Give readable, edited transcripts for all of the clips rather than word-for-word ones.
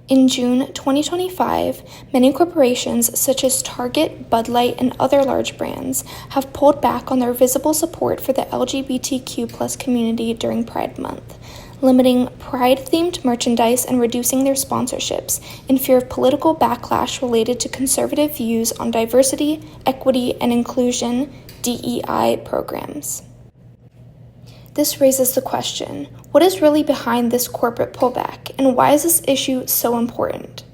In June 2025, many corporations such as Target, Bud Light, and other large brands have pulled back on their visible support for the LGBTQ+ community during Pride Month, limiting Pride-themed merchandise and reducing their sponsorships in fear of political backlash related to conservative views on diversity, equity, and inclusion (DEI) programs. This raises the question, what is really behind this corporate pullback, and why is this issue so important?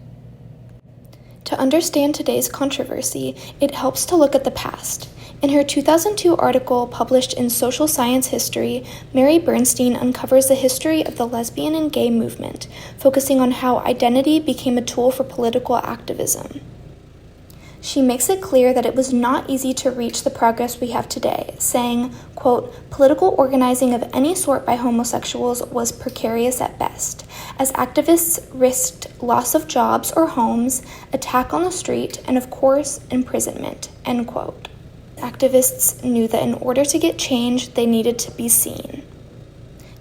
To understand today's controversy, it helps to look at the past. In her 2002 article published in Social Science History, Mary Bernstein uncovers the history of the lesbian and gay movement, focusing on how identity became a tool for political activism. She makes it clear that it was not easy to reach the progress we have today, saying, quote, "Political organizing of any sort by homosexuals was precarious at best, as activists risked loss of jobs or homes, attack on the street, and of course, imprisonment," end quote. Activists knew that in order to get change, they needed to be seen.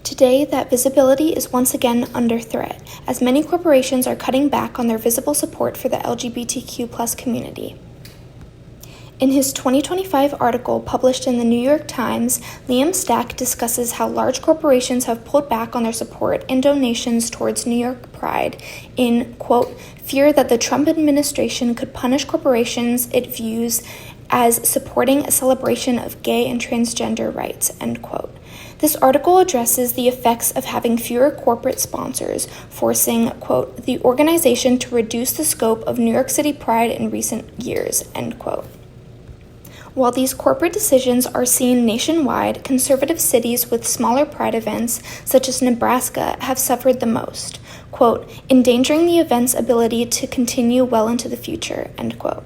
Today, that visibility is once again under threat, as many corporations are cutting back on their visible support for the LGBTQ+ community. In his 2025 article published in the New York Times, Liam Stack discusses how large corporations have pulled back on their support and donations towards New York Pride in, quote, fear that the Trump administration could punish corporations it views as supporting a celebration of gay and transgender rights, end quote. This article addresses the effects of having fewer corporate sponsors, forcing, quote, the organization to reduce the scope of New York City Pride in recent years, end quote. While these corporate decisions are seen nationwide, conservative cities with smaller Pride events, such as Nebraska, have suffered the most, quote, endangering the event's ability to continue well into the future, end quote.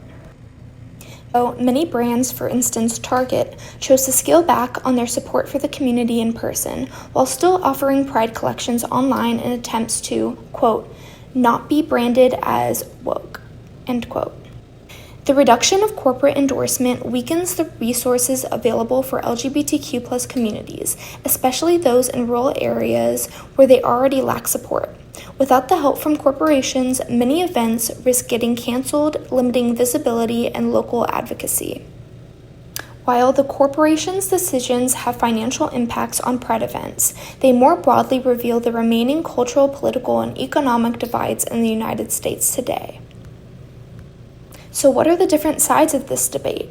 So many brands, for instance Target, chose to scale back on their support for the community in person, while still offering Pride collections online in attempts to, quote, not be branded as woke, end quote. The reduction of corporate endorsement weakens the resources available for LGBTQ+ communities, especially those in rural areas where they already lack support. Without the help from corporations, many events risk getting canceled, limiting visibility and local advocacy. While the corporations' decisions have financial impacts on Pride events, they more broadly reveal the remaining cultural, political, and economic divides in the United States today. So what are the different sides of this debate?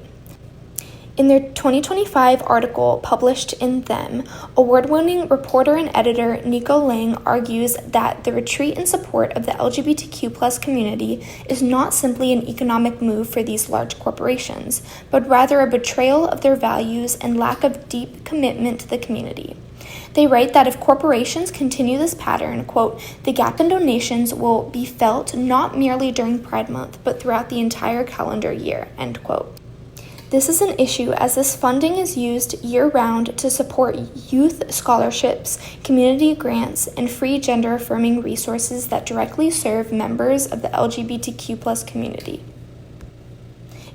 In their 2025 article published in Them, award-winning reporter and editor Nico Lang argues that the retreat in support of the LGBTQ+ community is not simply an economic move for these large corporations, but rather a betrayal of their values and lack of deep commitment to the community. They write that if corporations continue this pattern, quote, the gap in donations will be felt not merely during Pride Month, but throughout the entire calendar year, end quote. This is an issue as this funding is used year-round to support youth scholarships, community grants, and free gender-affirming resources that directly serve members of the LGBTQ+ community.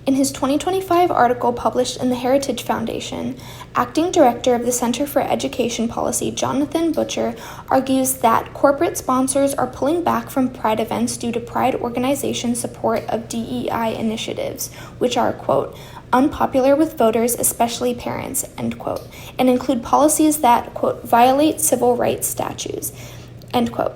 In his 2025 article published in the Heritage Foundation, Acting Director of the Center for Education Policy, Jonathan Butcher, argues that corporate sponsors are pulling back from Pride events due to Pride organization support of DEI initiatives, which are, quote, unpopular with voters, especially parents, end quote, and include policies that, quote, violate civil rights statutes, end quote.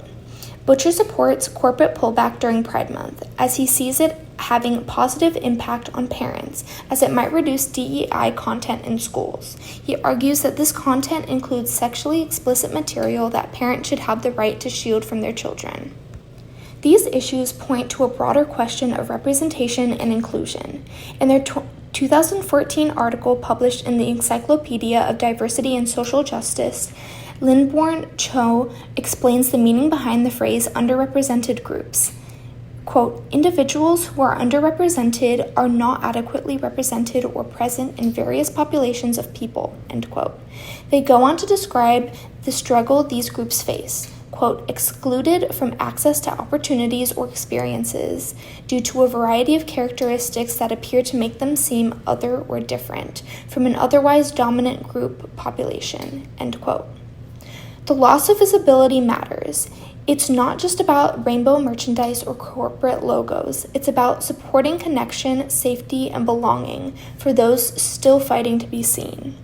Butcher supports corporate pullback during Pride Month, as he sees it having a positive impact on parents, as it might reduce DEI content in schools. He argues that this content includes sexually explicit material that parents should have the right to shield from their children. These issues point to a broader question of representation and inclusion. In their 2014 article published in the Encyclopedia of Diversity and Social Justice, Lynborn Cho explains the meaning behind the phrase underrepresented groups. Quote, individuals who are underrepresented are not adequately represented or present in various populations of people, end quote. They go on to describe the struggle these groups face. Quote, excluded from access to opportunities or experiences due to a variety of characteristics that appear to make them seem other or different from an otherwise dominant group population, end quote. The loss of visibility matters. It's not just about rainbow merchandise or corporate logos. It's about supporting connection, safety, and belonging for those still fighting to be seen.